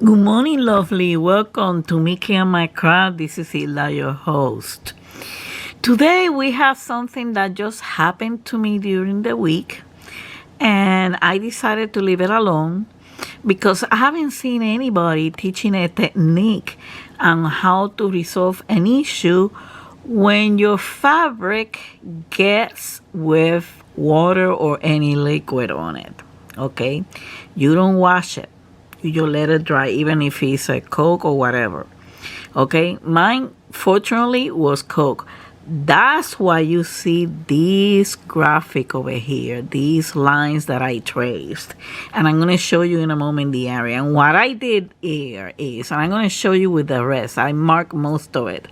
Good morning, lovely. Welcome to Mickey and My Craft. This is Hilda, your host. Today we have something that just happened to me during the week, and I decided to leave it alone because I haven't seen anybody teaching a technique on how to resolve an issue when your fabric gets with water or any liquid on it. Okay, you don't wash it. You just let it dry, even if it's a Coke or whatever. Okay, mine fortunately was Coke. That's why you see this graphic over here, these lines that I traced. And I'm going to show you in a moment the area. And what I did here is, and I'm going to show you with the rest, I marked most of it.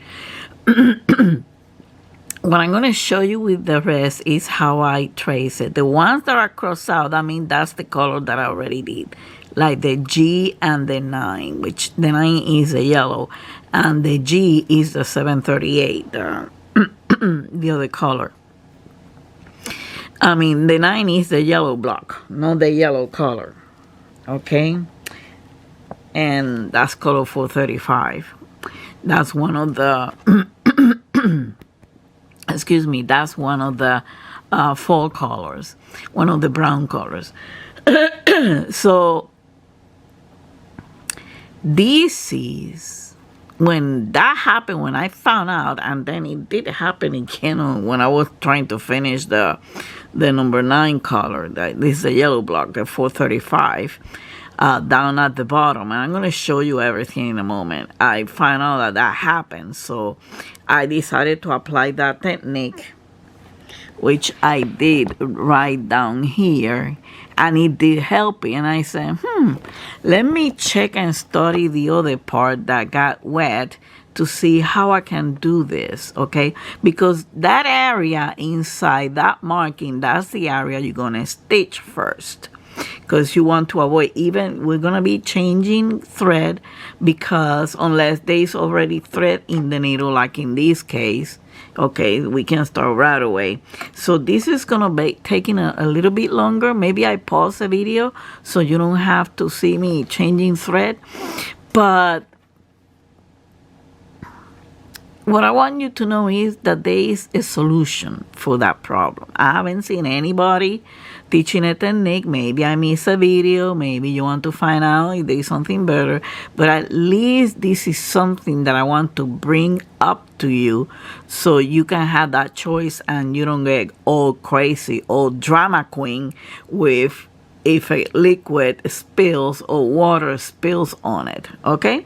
What I'm going to show you with the rest is how I trace it. The ones that are crossed out, I mean, that's the color that I already did. Like the G and the 9, which the 9 is the yellow. And the G is the 738, the other color. I mean, the 9 is the yellow block, not the yellow color. Okay? And that's color 435. That's one of the... excuse me, that's one of the fall colors, one of the brown colors. So this is, when that happened, when I found out, and then it did happen again when I was trying to finish the number 9 color, this is the yellow block, the 435, down at the bottom. And I'm going to show you everything in a moment. I found out that happened, so I decided to apply that technique, which I did right down here, and it did help me. And I said, let me check and study the other part that got wet to see how I can do this, okay? Because that area inside that marking, that's the area you're gonna stitch first, because you want to avoid, even we're going to be changing thread, because unless there's already thread in the needle, like in this case, okay, we can start right away. So this is going to be taking a little bit longer. Maybe I pause the video so you don't have to see me changing thread, but what I want you to know is that there is a solution for that problem. I haven't seen anybody teaching a technique. Maybe I missed a video. Maybe you want to find out if there is something better. But at least this is something that I want to bring up to you so you can have that choice and you don't get all crazy, all drama queen with if a liquid spills or water spills on it. Okay?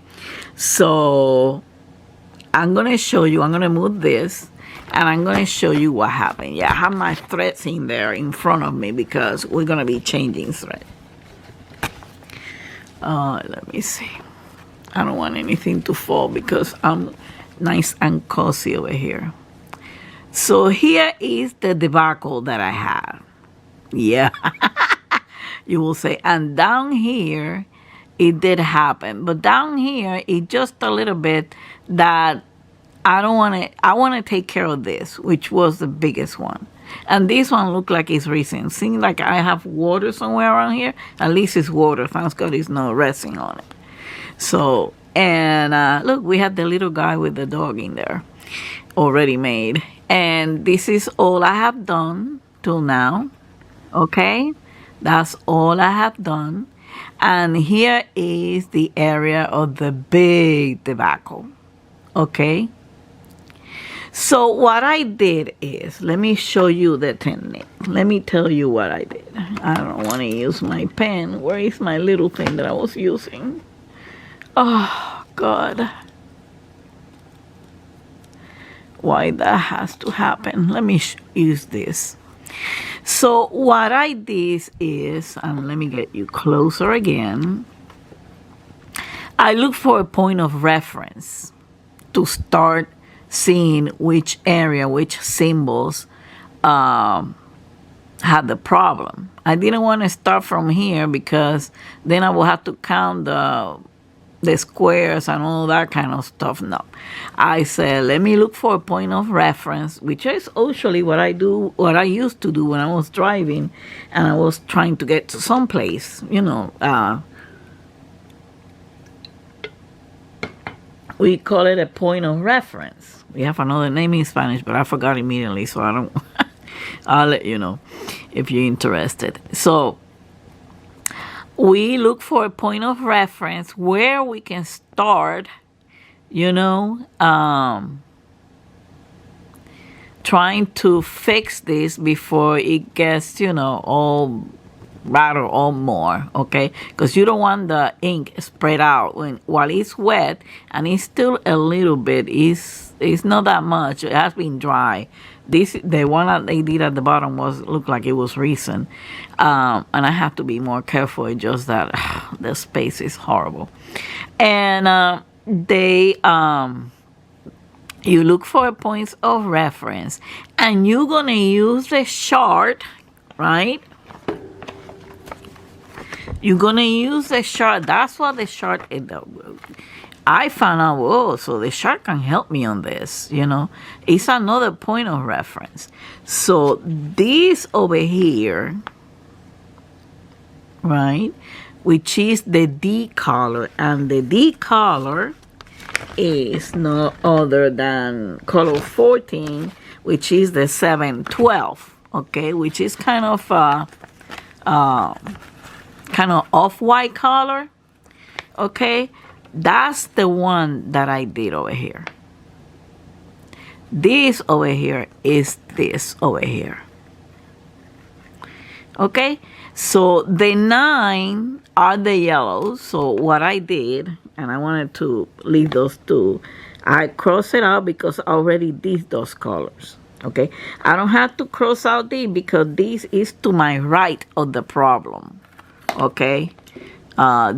So I'm going to show you, I'm going to move this, and I'm going to show you what happened. Yeah, I have my threads in there in front of me because we're going to be changing thread. Let me see. I don't want anything to fall because I'm nice and cozy over here. So here is the debacle that I have. Yeah. You will say, and down here, it did happen. But down here, it just a little bit that I don't want to, I want to take care of this, which was the biggest one. And this one looked like it's recent. Seems like I have water somewhere around here. At least it's water. Thanks God it's no resin on it. So, and look, we had the little guy with the dog in there already made. And this is all I have done till now. Okay? That's all I have done. And here is the area of the big debacle. Okay? So what I did is, let me show you the technique. Let me tell you what I did. I don't want to use my pen. Where is my little thing that I was using? Oh, God. Why that has to happen? Let me use this. So what I did is, and let me get you closer again. I look for a point of reference to start seeing which area, which symbols had the problem. I didn't want to start from here because then I will have to count the squares and all that kind of stuff. No, I said, let me look for a point of reference, which is usually what I do, what I used to do when I was driving and I was trying to get to someplace, you know, We call it a point of reference. We have another name in Spanish, but I forgot immediately, so I don't. I'll let you know if you're interested. So we look for a point of reference where we can start, you know, trying to fix this before it gets, you know, all rather or more, okay? Because you don't want the ink spread out while it's wet, and it's still a little bit. It's not that much. It has been dry. The one that they did at the bottom looked like it was recent, and I have to be more careful. It's just that the space is horrible, and you look for points of reference, and you're gonna use the chart, right? You're gonna use the chart. That's what the chart is. I found out, whoa, so the chart can help me on this, you know. It's another point of reference. So this over here, right, which is the D color, and the D color is no other than color 14, which is the 712, okay, which is kind of off-white color, okay. That's the one that I did over here. This over here is this over here, okay. So the 9 are the yellows. So what I did, and I wanted to leave those two, I cross it out because I already did those colors, okay. I don't have to cross out these because this is to my right of the problem, okay.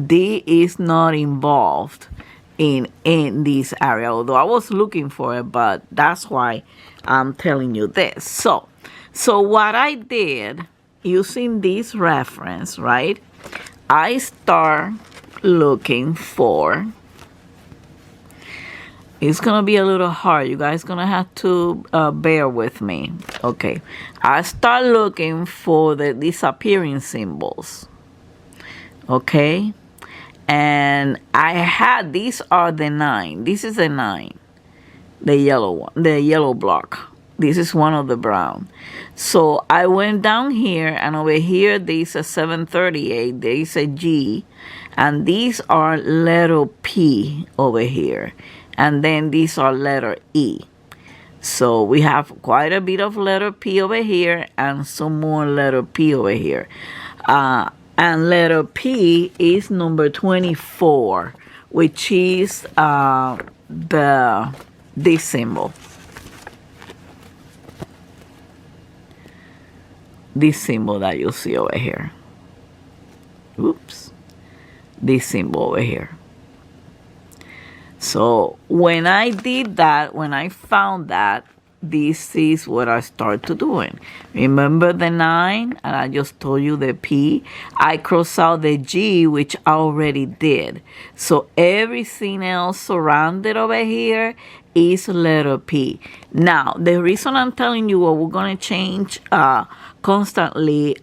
D is not involved in this area, although I was looking for it, but that's why I'm telling you this. So what I did using this reference, right, I start looking for, it's gonna be a little hard, you guys gonna have to bear with me, okay. I start looking for the disappearing symbols, okay, and I had, these are the 9. This is the 9, the yellow one, the yellow block. This is one of the brown. So I went down here, and over here there's a 738, there is a G, and these are letter P over here, and then these are letter E. So we have quite a bit of letter P over here and some more letter P over here. And letter P is number 24, which is this symbol. This symbol that you see over here. Oops. This symbol over here. So when I did that, when I found that, this is what I started doing. Remember the 9, and I just told you the P. I cross out the G, which I already did. So everything else surrounded over here is letter P. Now, the reason I'm telling you what we're going to change constantly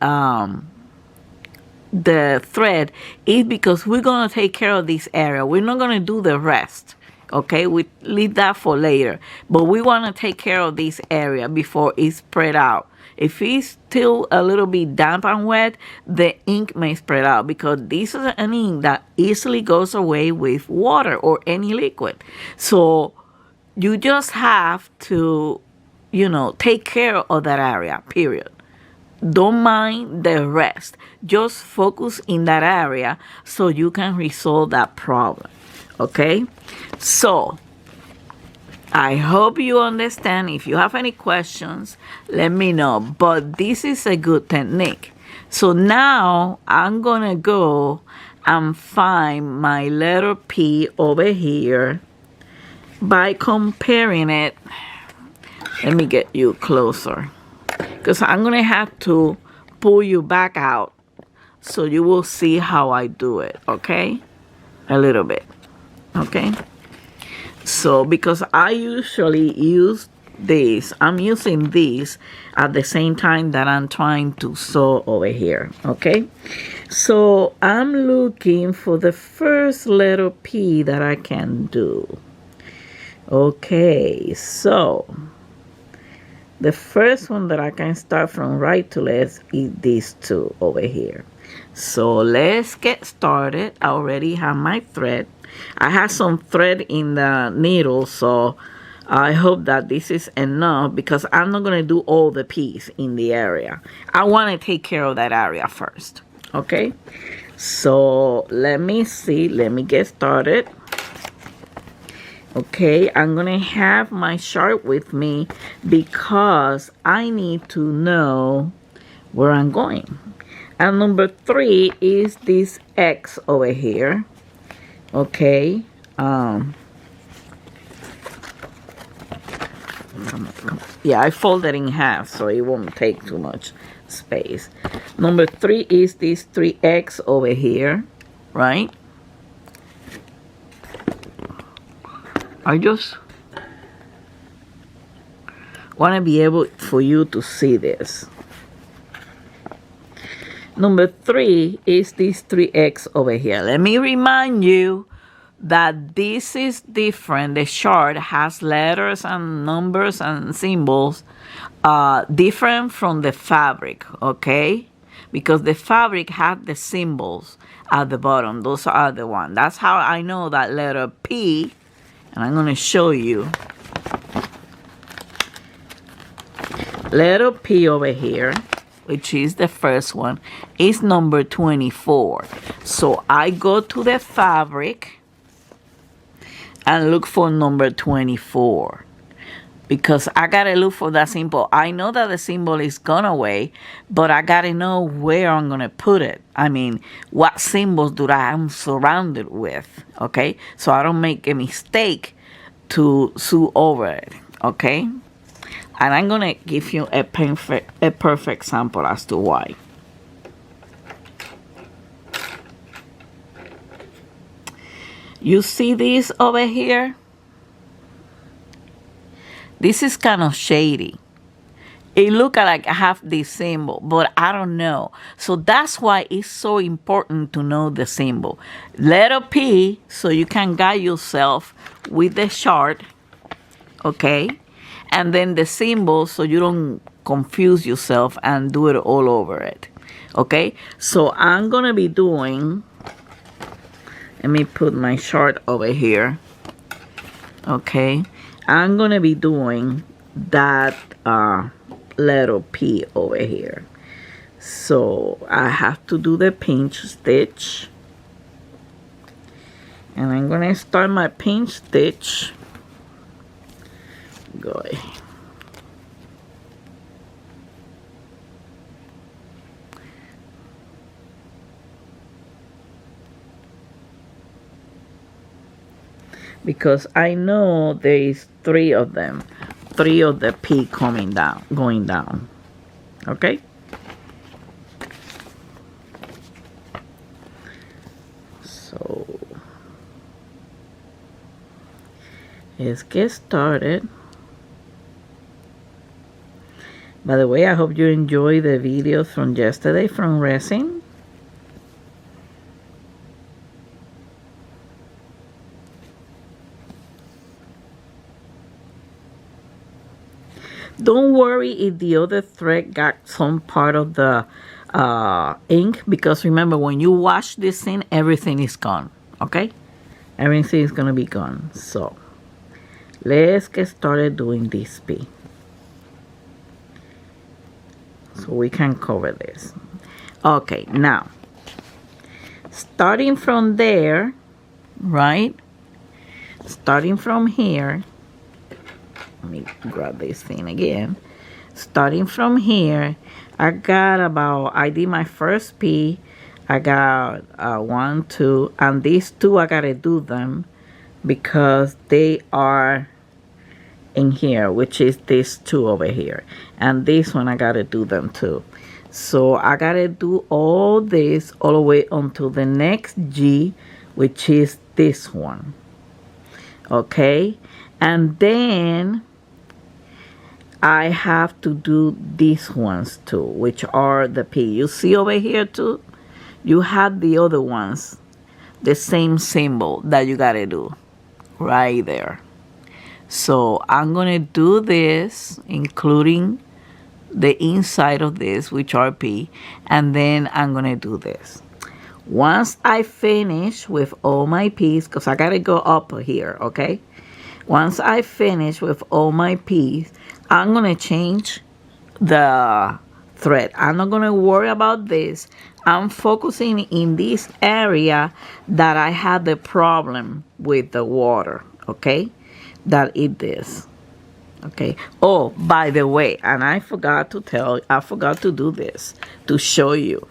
the thread is because we're going to take care of this area. We're not going to do the rest. Okay, we leave that for later, but we want to take care of this area before it's spread out. If it's still a little bit damp and wet, the ink may spread out, because this is an ink that easily goes away with water or any liquid. So you just have to, you know, take care of that area, period. Don't mind the rest. Just focus in that area so you can resolve that problem. Okay, so I hope you understand. If you have any questions, let me know. But this is a good technique. So now I'm gonna go and find my letter P over here by comparing it. Let me get you closer, because I'm gonna have to pull you back out so you will see how I do it. Okay, a little bit. Okay, so because I usually use this, I'm using this at the same time that I'm trying to sew over here. Okay, so I'm looking for the first letter P that I can do. Okay, so the first one that I can start from right to left is these two over here. So let's get started. I already have my thread. I have some thread in the needle, so I hope that this is enough because I'm not going to do all the piece in the area. I want to take care of that area first. Okay, so let me see. Let me get started. Okay, I'm going to have my chart with me because I need to know where I'm going. And number 3 is this X over here. Okay. Yeah, I fold it in half so it won't take too much space. Number 3 is this 3X over here, right? I just want to be able for you to see this. Number 3 is this 3X over here. Let me remind you that this is different. The chart has letters and numbers and symbols different from the fabric, okay? Because the fabric has the symbols at the bottom. Those are the ones. That's how I know that letter P. And I'm going to show you. Letter P over here, which is the first one, is number 24. So I go to the fabric and look for number 24. Because I got to look for that symbol. I know that the symbol is gone away, but I got to know where I'm going to put it. I mean, what symbols do I am surrounded with, okay? So I don't make a mistake to sew over it, okay? And I'm going to give you a perfect sample as to why. You see this over here? This is kind of shady. It looks like I have this symbol, but I don't know. So that's why it's so important to know the symbol. Letter P, so you can guide yourself with the chart, okay? And then the symbol, so you don't confuse yourself and do it all over it, okay? So I'm going to be doing, let me put my chart over here, okay? I'm going to be doing that letter P over here. So I have to do the pinch stitch. And I'm going to start my pinch stitch. Go ahead. Because I know there is 3 of them. 3 of the P coming down, going down. Okay? So let's get started. By the way, I hope you enjoyed the videos from yesterday from resin. Don't worry if the other thread got some part of the ink, because remember, when you wash this in, everything is gone, okay? Everything is going to be gone. So let's get started doing this P. So we can cover this. Okay, now, starting from there, right? Starting from here, let me grab this thing again. Starting from here, I got about, I did my first P. I got 1, 2, and these 2 I gotta do them because they are in here, which is these 2 over here, and this one I gotta do them too. So I gotta do all this all the way onto the next G, which is this one. Okay, and then I have to do these ones too, which are the P. You see over here too, you have the other ones, the same symbol that you gotta do right there. So I'm gonna do this, including the inside of this, which are P, and then I'm gonna do this. Once I finish with all my P's, because I gotta go up here, okay? Once I finish with all my P's, I'm gonna change the thread. I'm not gonna worry about this. I'm focusing in this area that I had the problem with the water, okay? That it is. Okay. Oh, by the way, and I forgot to do this to show you.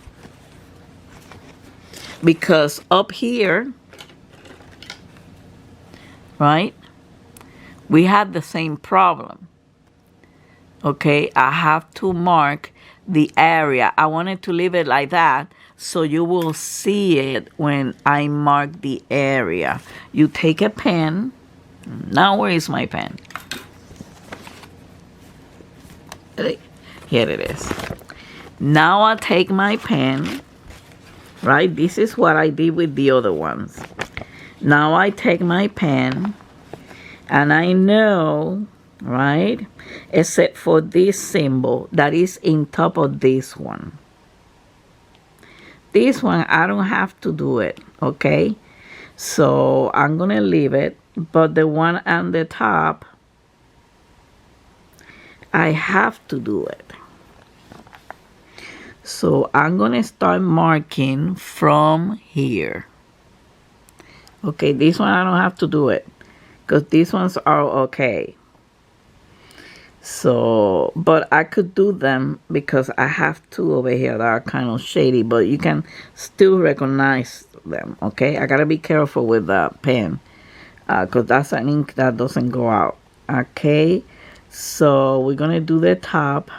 Because up here, right, we had the same problem. Okay, I have to mark the area. I wanted to leave it like that so you will see it when I mark the area. You take a pen. Now where is my pen? Here it is. Now I take my pen, right? This is what I did with the other ones. Now I take my pen and I know, right, except for this symbol that is in top of this one. This one, I don't have to do it, okay? So I'm gonna leave it, but the one on the top, I have to do it. So I'm gonna start marking from here. Okay, this one I don't have to do it because these ones are okay. So, but I could do them because I have two over here that are kind of shady, but you can still recognize them, okay? I gotta be careful with the pen because that's an ink that doesn't go out, okay? So we're gonna do the top.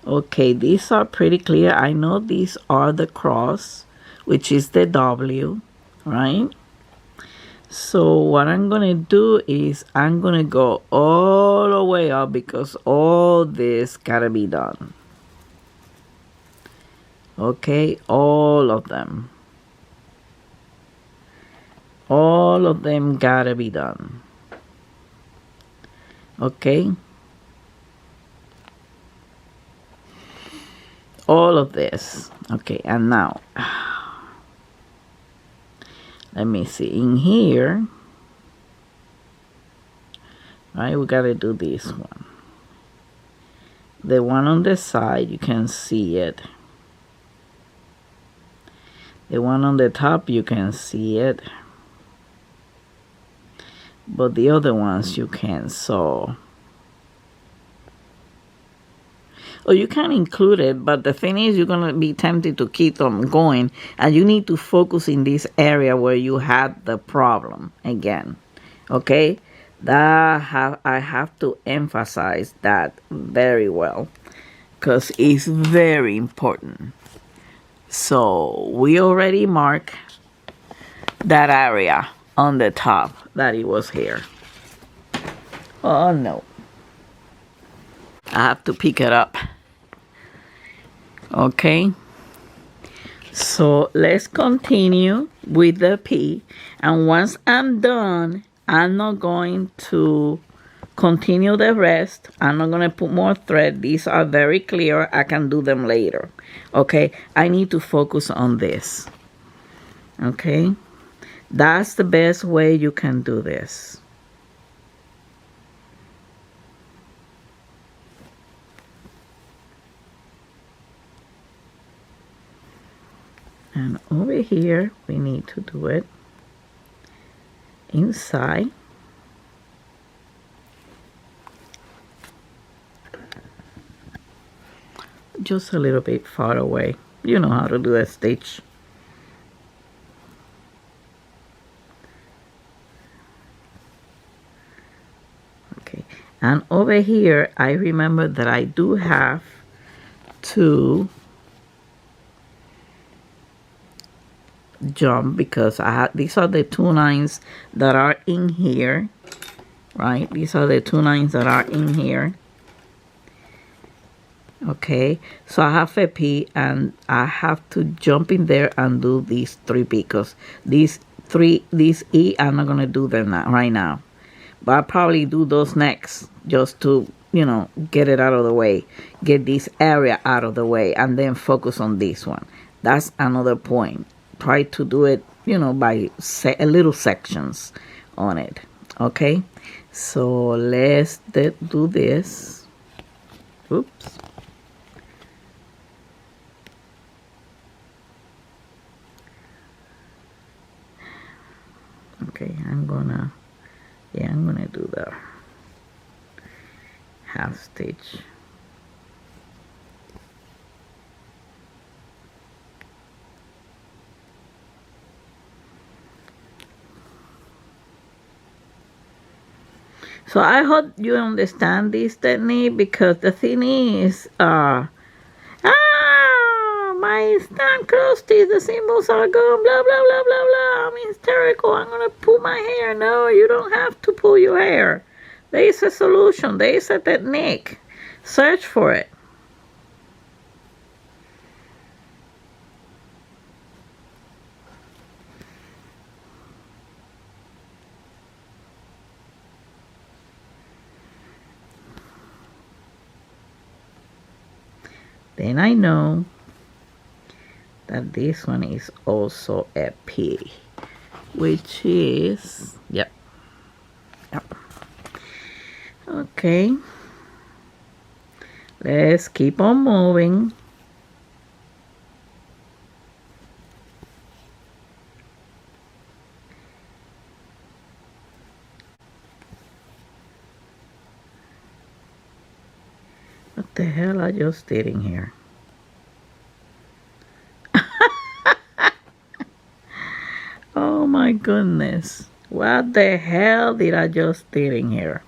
Okay, these are pretty clear. I know these are the cross, which is the W, right? So what I'm gonna do is I'm gonna go all the way up because all this gotta be done. Okay, all of them. All of them gotta be done. Okay. All of this. Okay, and now let me see in here, right? We gotta do this one. The one on the side, you can see it. The one on the top, you can see it. But the other ones you can't. So, or you can include it, but the thing is you're gonna be tempted to keep them going, and you need to focus in this area where you had the problem again. Okay, that I have to emphasize that very well because it's very important. So we already marked that area on the top that it was here. Oh no, I have to pick it up. Okay, so let's continue with the P, and once I'm done, I'm not going to continue the rest. I'm not going to put more thread. These are very clear. I can do them later. Okay, I need to focus on this. Okay, that's the best way you can do this. And over here, we need to do it inside. Just a little bit far away. You know how to do a stitch. Okay, and over here, I remember that I do have jump because I have these are the 2 lines that are in here, right? These are the 2 lines that are in here. Okay, so I have a P and I have to jump in there and do these 3 P because these E I'm not gonna do them right now, But I'll probably do those next, just to, you know, get it out of the way, get this area out of the way, and then focus on this one. That's another point. Try to do it, you know, by little sections on it. Okay, so let's do this. Oops. Okay, I'm gonna do the half stitch. So I hope you understand this technique, because the thing is, my stand crusty, the symbols are gone, blah, blah, blah, blah, blah. I'm hysterical. I'm going to pull my hair. No, you don't have to pull your hair. There is a solution. There is a technique. Search for it. Then I know that this one is also a P, which is, yep. Okay, let's keep on moving. What the hell I just did in here? Oh my goodness. What the hell did I just did in here?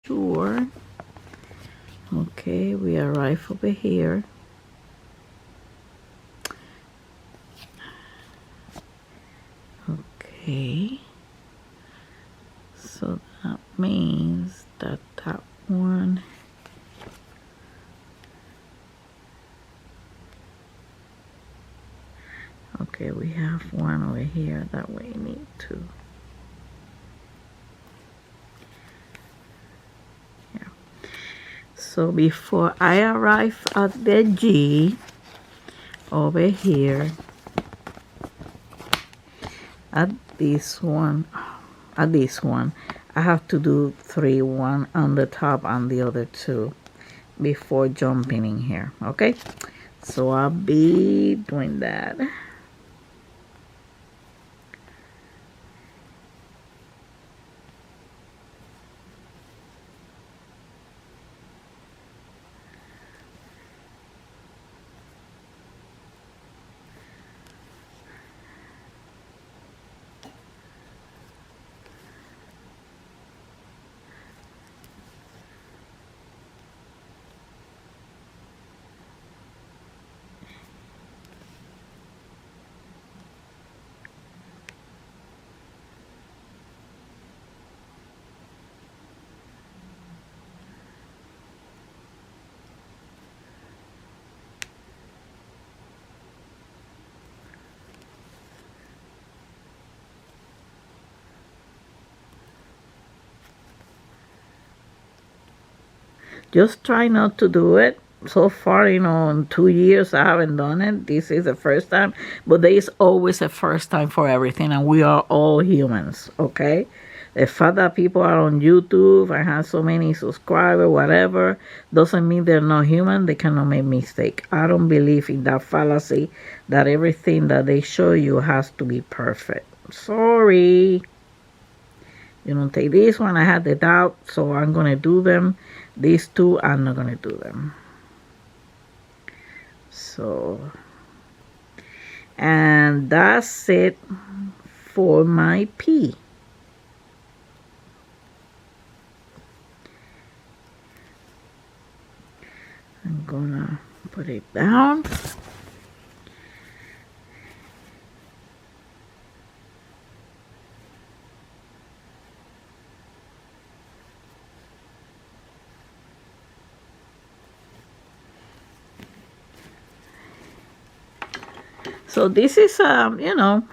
Sure. Okay, we arrive over here. Okay. So that means that that one. Okay, we have one over here that we need to. Yeah. So before I arrive at the G over here, at this one, I have to do 3, 1 on the top and the other 2 before jumping in here. Okay, so I'll be doing that. Just try not to do it. So far, you know, in 2 years I haven't done it. This is the first time, but there is always a first time for everything, and we are all humans, okay? The fact that people are on YouTube and have so many subscribers, whatever, doesn't mean they're not human. They cannot make mistake. I don't believe in that fallacy that everything that they show you has to be perfect. Sorry. You don't take this one. I had the doubt, so I'm going to do them. These 2, I'm not going to do them. So, and that's it for my P. gonna put it down. So this is, you know,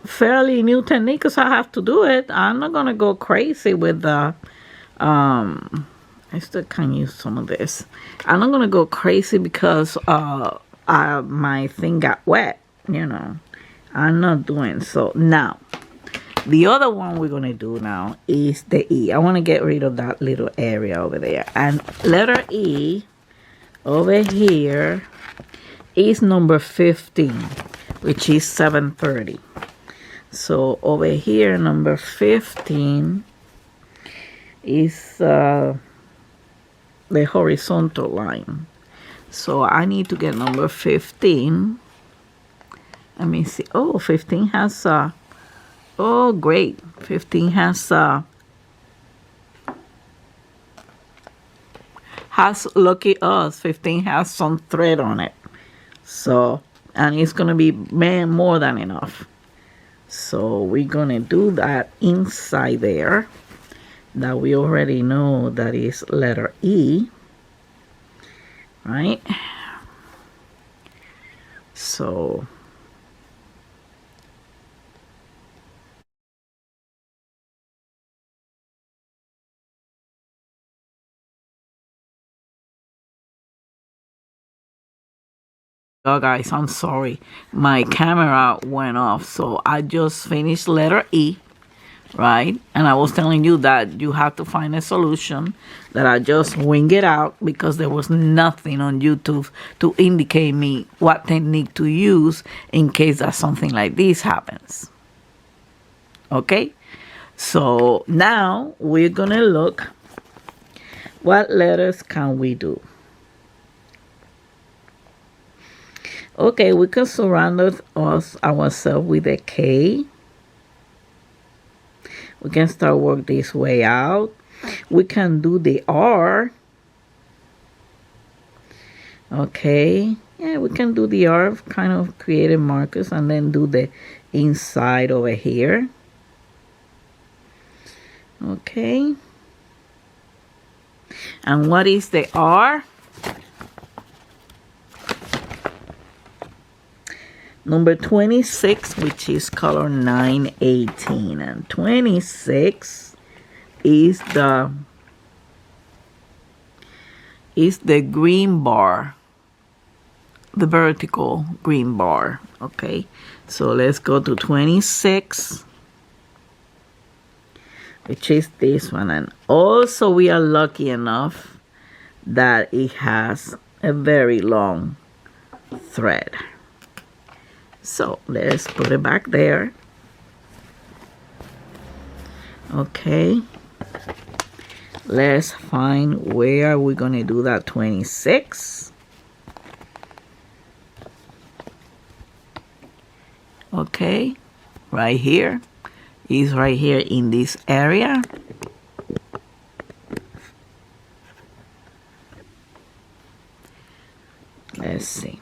fairly new technique because I have to do it. I'm not gonna go crazy with the, I still can use some of this. I'm not gonna go crazy because my thing got wet, you know. I'm not doing so. Now, the other one we're gonna do now is the E. I want to get rid of that little area over there. And letter E over here is number 15, which is 730. So over here, number 15 is the horizontal line. So I need to get number 15. Let me see. Oh, 15 has oh great. 15 has lucky us. 15 has some thread on it. So, and it's gonna be more than enough. So we're gonna do that inside there. That we already know that is letter E, right? So oh guys, I'm sorry, my camera went off. So I just finished letter E, right? And I was telling you that you have to find a solution, that I just wing it out because there was nothing on YouTube to indicate me what technique to use in case that something like this happens. Okay, so now we're gonna look what letters can we do. Okay, we can surround ourselves with a K. We can start work this way out. We can do the R. Okay. Yeah, we can do the R, kind of creating markers, and then do the inside over here. Okay. And what is the R? Number 26, which is color 918, and 26 is the green bar, the vertical green bar. Okay, so let's go to 26, which is this one. And also we are lucky enough that it has a very long thread. So let's put it back there. Okay, let's find where we're gonna do that 26. Okay, right here. Is right here in this area. Let's see.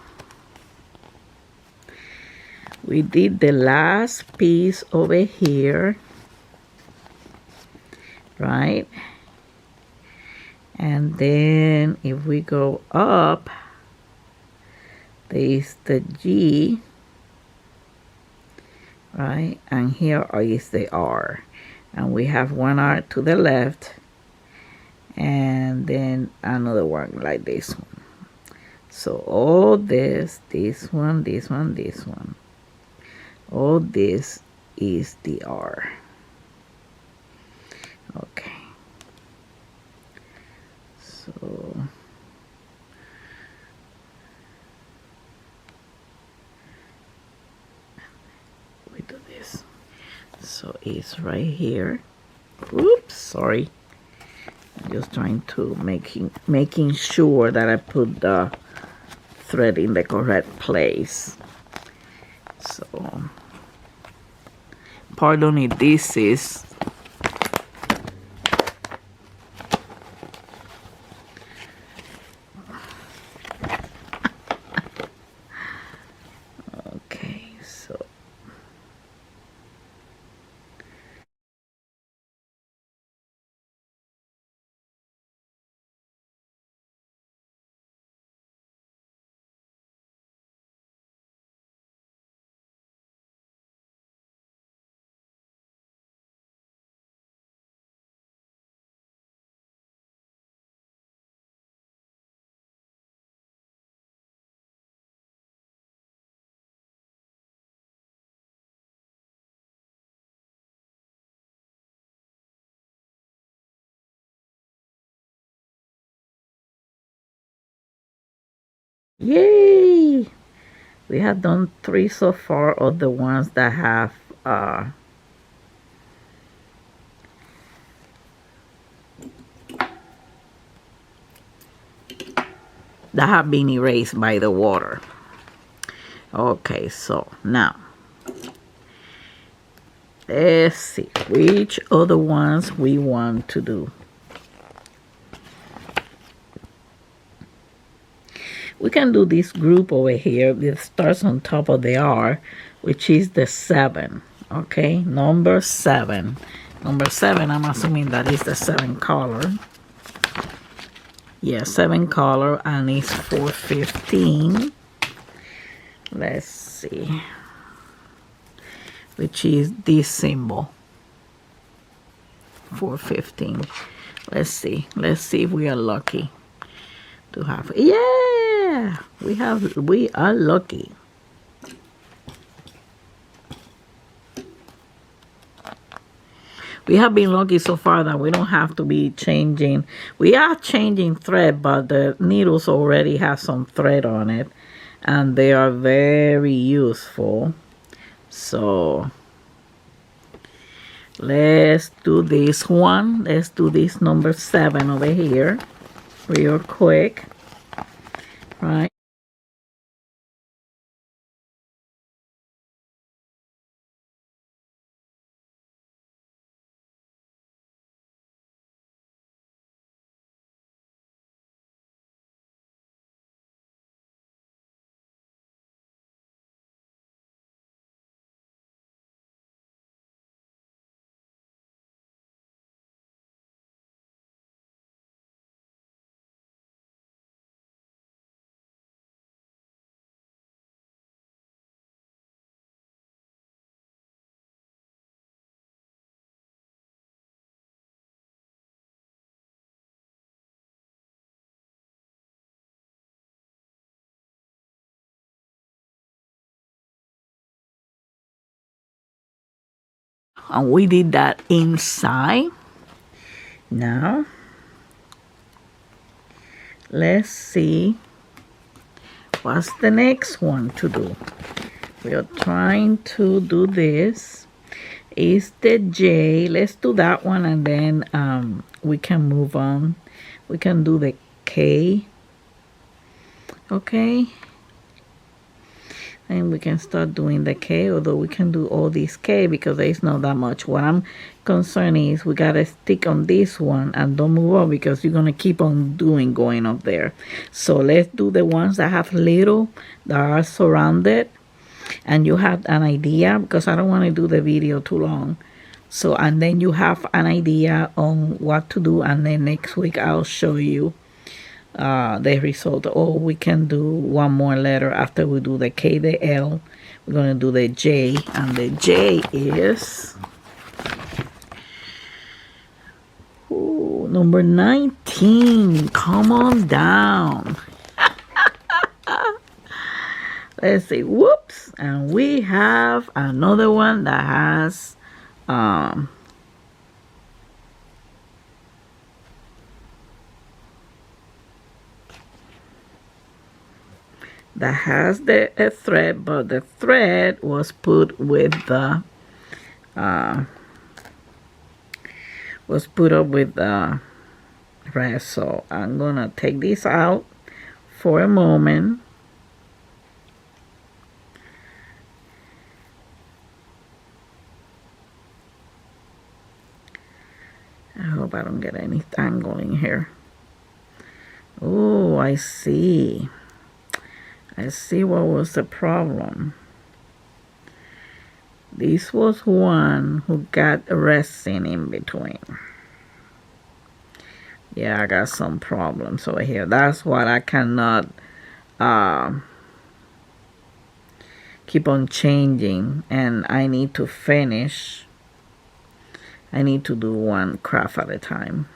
We did the last piece over here, right? And then if we go up, there is the G, right? And here is the R. And we have one R to the left, and then another one like this one. So all this one, this one, this one. All this is the R. Okay. So we do this. So it's right here. Oops, sorry. I'm just trying to making sure that I put the thread in the correct place. So pardon me, this is Yay! We have done 3 so far of the ones that have been erased by the water. Okay, so now let's see which other ones we want to do. We can do this group over here. It starts on top of the R, which is the 7. Okay, number 7. Number 7, I'm assuming that is the 7 color. Yeah, 7 color, and it's 415. Let's see. Which is this symbol. 415. Let's see. Let's see if we are lucky to have. Yeah, we are lucky. We have been lucky so far that we don't have to be changing. We are changing thread, but the needles already have some thread on it, and they are very useful. So let's do this one. Let's do this number 7 over here real quick. Right. And we did that inside. Now let's see what's the next one to do. We are trying to do this. Is the J. Let's do that one, and then we can move on. We can do the K. Okay, and we can start doing the K, although we can do all these K because there's not that much. What I'm concerned is we gotta stick on this one and don't move on, because you're gonna keep on going up there. So let's do the ones that have little, that are surrounded, and you have an idea, because I don't want to do the video too long. So, and then you have an idea on what to do, and then next week I'll show you the result. Or we can do one more letter after we do the K, the L. We're going to do the J, and the J is number 19. Come on down. Let's see. Whoops. And we have another one that has a thread, but the thread was put with the rest. So I'm gonna take this out for a moment. I hope I don't get any tangling here. Oh, I see. I see what was the problem. This was one who got a resin in between. Yeah, I got some problems over here. That's what I cannot keep on changing, and I need to finish. I need to do one craft at a time.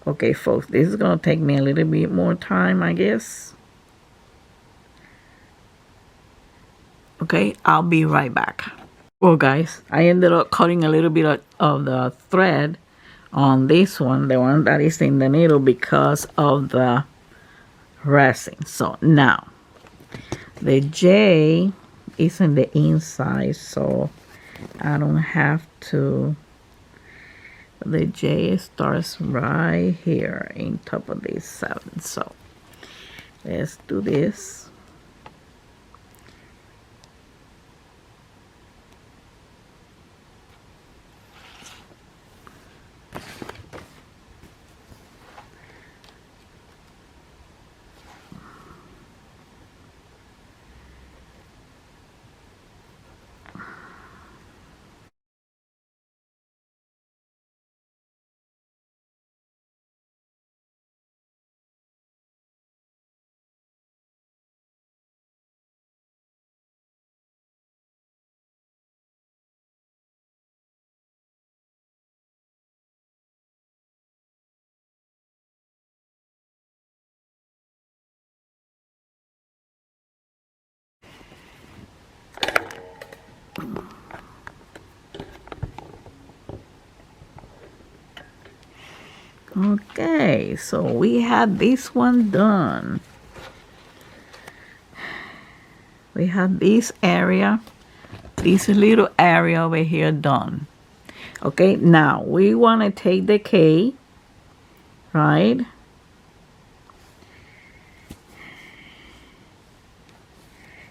Okay, folks, this is going to take me a little bit more time, I guess. Okay, I'll be right back. Well, guys, I ended up cutting a little bit of the thread on this one, the one that is in the needle, because of the resin. So now the J is in the inside, so I don't have to. The J starts right here in top of these 7. So let's do this. Okay, so we had this one done. We have this area, this little area over here done. Okay, now we want to take the K, right?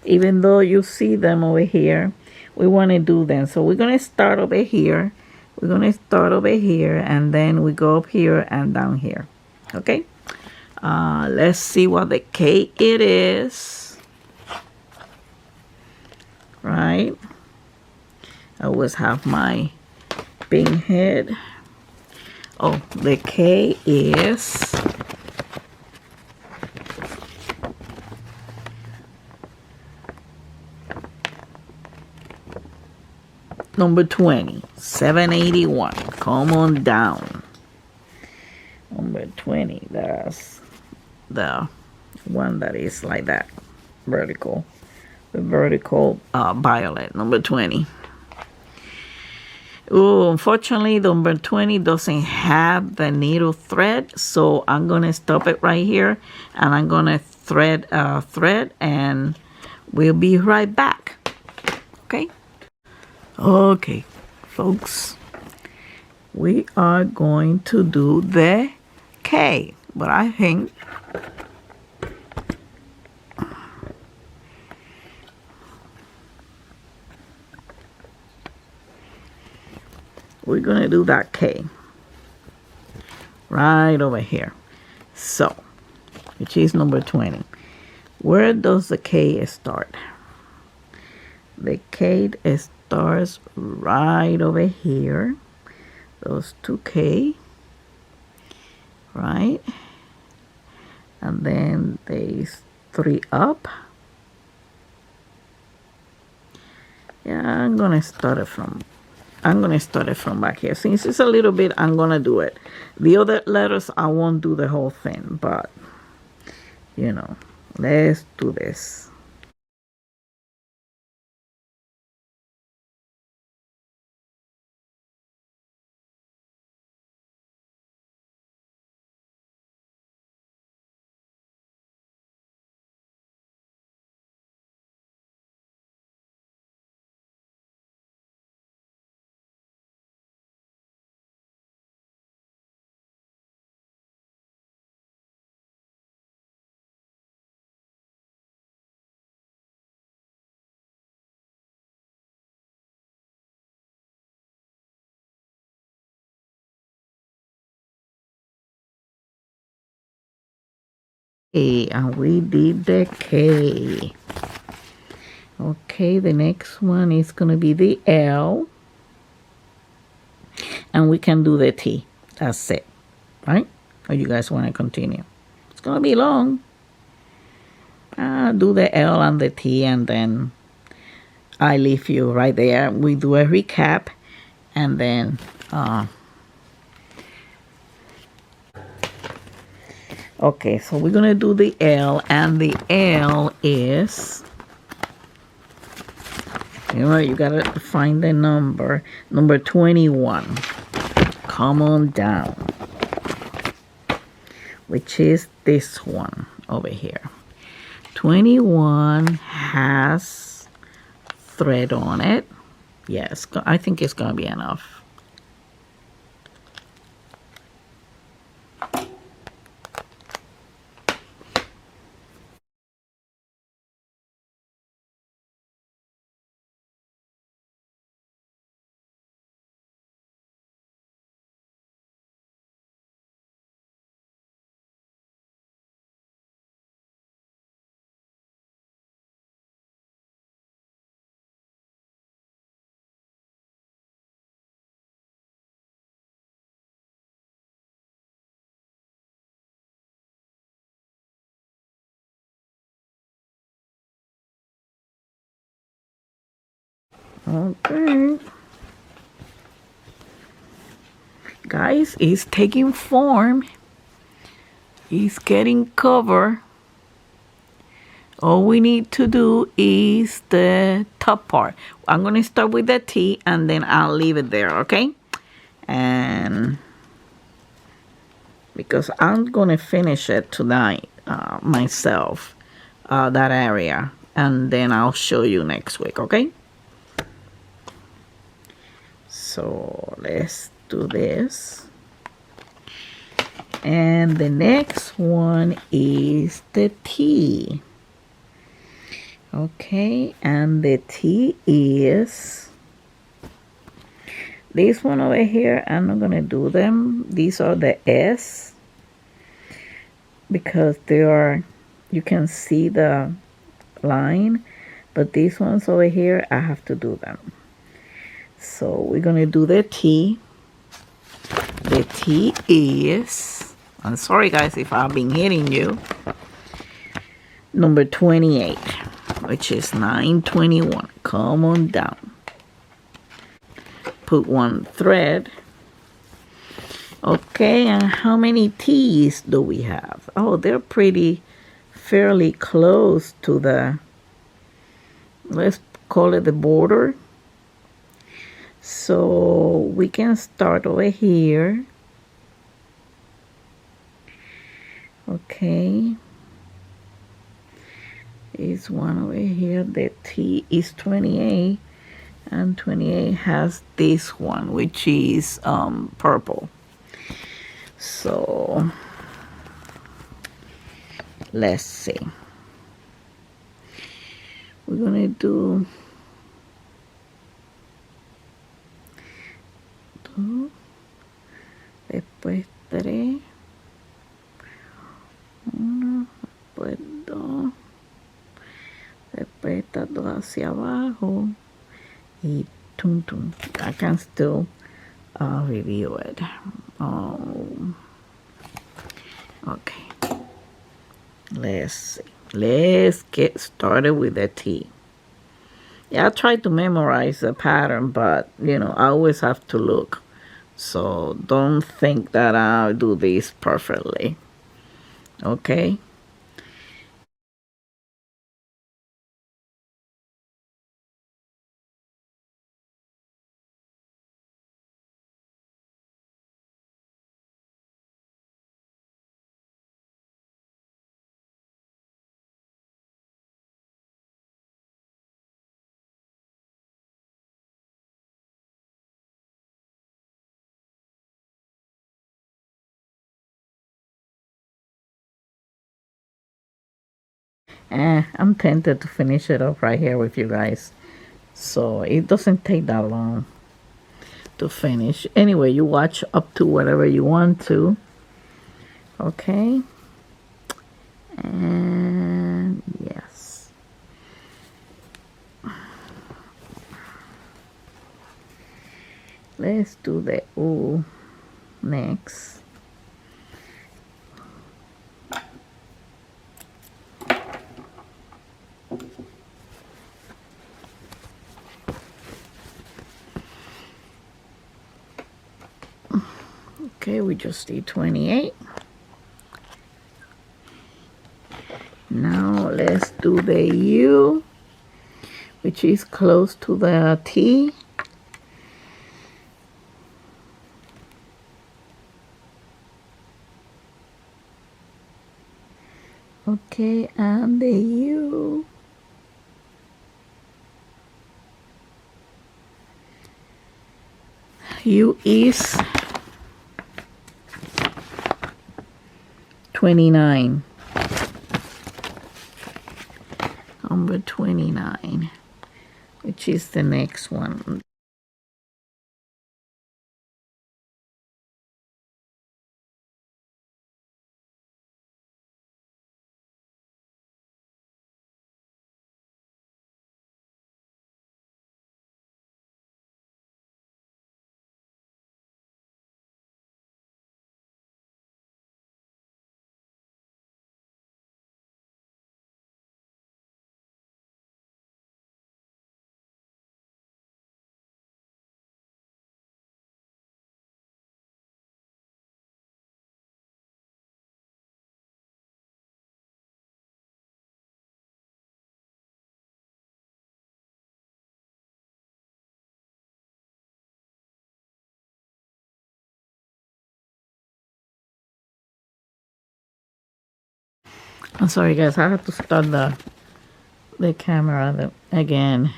Even though you see them over here, we want to do them. So we're going to start over here. We're going to start over here, and then we go up here and down here. Okay? Let's see what the K it is. Right? I always have my pin head. Oh, the K is number 20, 781. Come on down. Number 20, that's the one that is like that, vertical. The vertical violet, number 20. Oh, unfortunately, number 20 doesn't have the needle thread, so I'm going to stop it right here, and I'm going to thread, and we'll be right back. Okay? Okay, folks, we are going to do the K, but I think we're going to do that K right over here. So, which is number 20. Where does the K start? The K starts right over here. Those 2K, right? And then there's 3 up. Yeah, I'm gonna start it from back here. Since it's a little bit, I'm gonna do it. The other letters I won't do the whole thing, but you know, let's do this. Okay, and we did the K. Okay, the next one is gonna be the L, and we can do the T. That's it, right? Or you guys want to continue? It's gonna be long. Do the L and the T, and then I leave you right there. We do a recap, and then okay, so we're gonna do the L, and the L is, you know, you gotta find the number 21. come on down, which is this one over here. 21 has thread on it. Yes, I think it's gonna be enough. Okay. Guys, it's taking form. It's getting cover. All we need to do is the top part. I'm going to start with the T and then I'll leave it there, okay? And because I'm going to finish it tonight myself, that area. And then I'll show you next week, okay? So let's do this. And the next one is the T. Okay, and the T is this one over here. I'm not gonna do them. These are the S because they are, you can see the line, but these ones over here I have to do them. So we're gonna do the T. The T is, I'm sorry guys if I've been hitting you, number 28, which is 921. Come on down. Put one thread. Okay, and how many T's do we have? Oh, they're fairly close to the, let's call it the border. So we can start over here. Okay. Is one over here. The T is 28, and 28 has this one, which is purple. So let's see. We're gonna do 2, después 3, 1, después 2. Después estas dos hacia abajo y tum tum. I can still review it. Okay. Let's see. Let's get started with the T. Yeah, I tried to memorize the pattern, but you know, I always have to look. So don't think that I'll do this perfectly. Okay. I'm tempted to finish it up right here with you guys. So it doesn't take that long to finish. Anyway, you watch up to whatever you want to. Okay. And yes. Let's do the O next. Okay, we just did 28. Now let's do the U, which is close to the T. Okay, and the U. U is 29. Number 29, which is the next one. I'm sorry guys, I have to start the camera again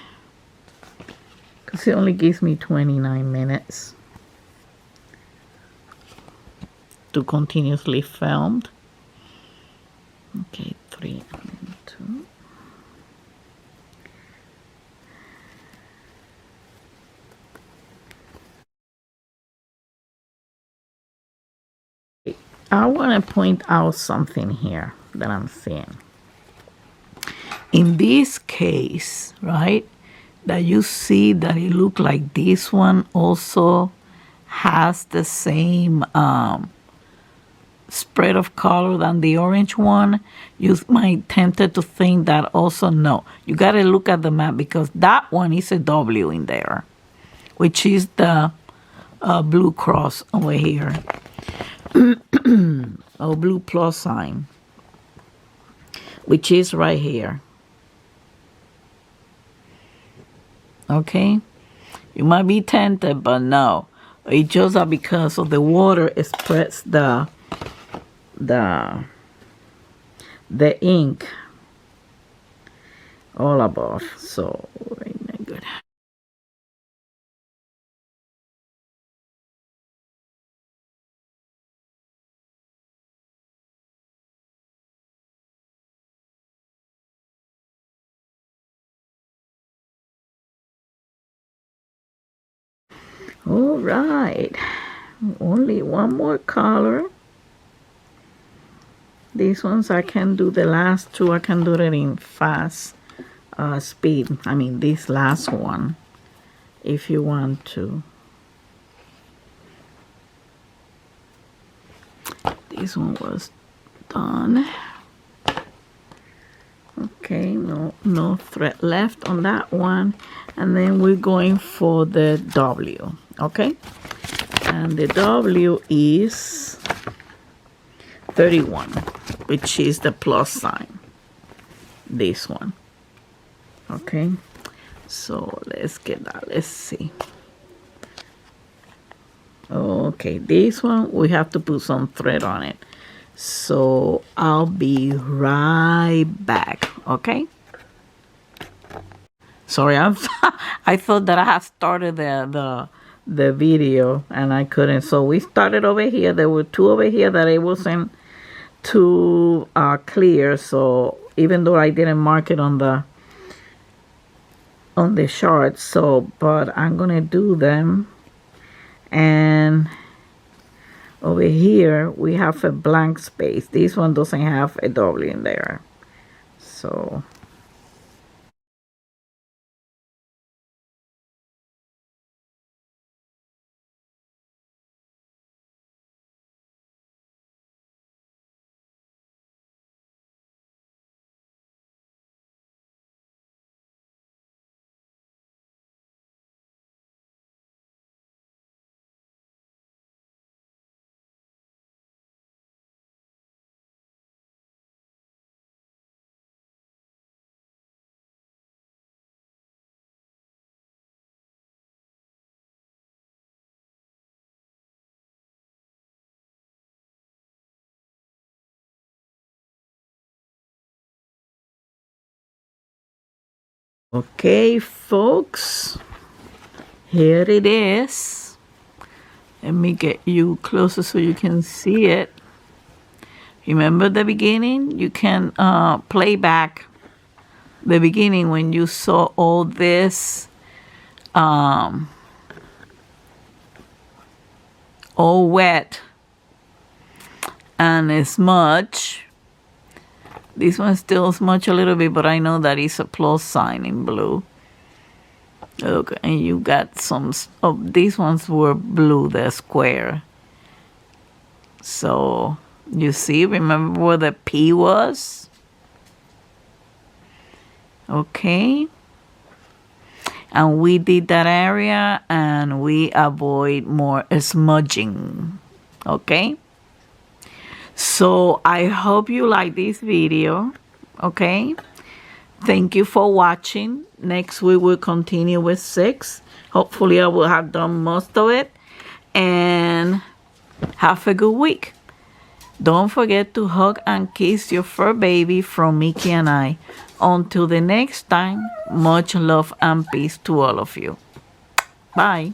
because it only gives me 29 minutes to continuously film. Okay, 3 and 2. I want to point out something here that I'm seeing. In this case, right, that you see that it look like this one also has the same spread of color than the orange one, you might tempted to think that also. No, you got to look at the map because that one is a W in there, which is the blue cross over here. Or blue plus sign, which is right here. Okay, you might be tempted, but no, it's just that because of the water it spreads the ink all above, so ain't that good. All right, only one more color. These ones I can do, the last two I can do it in fast speed. I mean this last one if you want to. This one was done. Okay, no thread left on that one, and then we're going for the W. Okay, and the W is 31, which is the plus sign, this one. Okay, so let's get that. Let's see. Okay, this one we have to put some thread on it, so I'll be right back. Okay, sorry, I thought that I had started the video and I couldn't, so we started over here. There were two over here that it wasn't too clear, so even though I didn't mark it on the chart, so but I'm gonna do them. And over here we have a blank space. This one doesn't have a W in there, so Okay, folks, here it is. Let me get you closer so you can see it. Remember the beginning? You can play back the beginning when you saw all this all wet and smudge. This one still smudge a little bit, but I know that it's a plus sign in blue. Okay, and you got some of these ones were blue, they're square. So you see, remember where the P was? Okay. And we did that area and we avoid more smudging. Okay. So I hope you like this video. Okay. Thank you for watching. Next we will continue with 6. Hopefully I will have done most of it. And have a good week. Don't forget to hug and kiss your fur baby from Mickey and I. Until the next time, much love and peace to all of you. Bye.